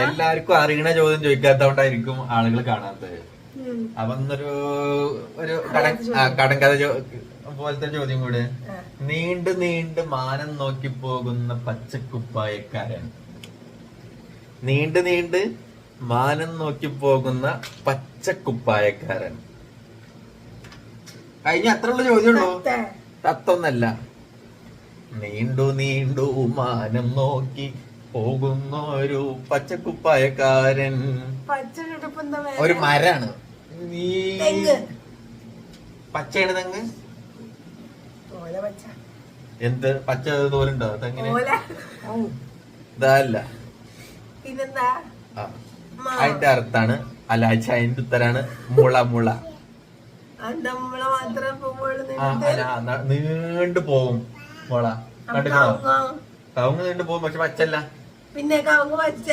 എല്ലാവർക്കും അറിയണ ചോദ്യം ചോദിക്കാത്തോണ്ടായിരിക്കും ആളുകൾ കാണാത്തത്. അപ്പൊ ഒരു കടം കഥ പോലത്തെ ചോദ്യം കൂടെ. നീണ്ടു നീണ്ട് മാനം നോക്കി പോകുന്ന പച്ചക്കുപ്പായക്കാരൻ. നീണ്ടു നീണ്ട് മാനം നോക്കി പോകുന്ന പച്ചക്കുപ്പായക്കാരൻ. കഴിഞ്ഞ അത്രയുള്ള ചോദ്യമുള്ളൂ. തത്തൊന്നല്ല. നീണ്ടു നീണ്ടു മാനം നോക്കി പോകുന്ന ഒരു പച്ചക്കുപ്പായക്കാരൻ. ഒരു മരാണ്. പച്ചയാണ് തെങ്ങ്. എന്ത് പച്ച തോലുണ്ടോ തെങ്ങിന്? ഇതല്ല. അതിന്റെ അർത്ഥാണ് അലാച്ച. അതിന്റെ ഉത്തരാണ് മുള. മുള നീണ്ടു പോവും. മുള കണ്ടിട്ടോ? കവുങ്ങ് നീണ്ടു പോവും, പക്ഷെ പച്ചല്ല. പിന്നെ കവുങ്ങ് പച്ച.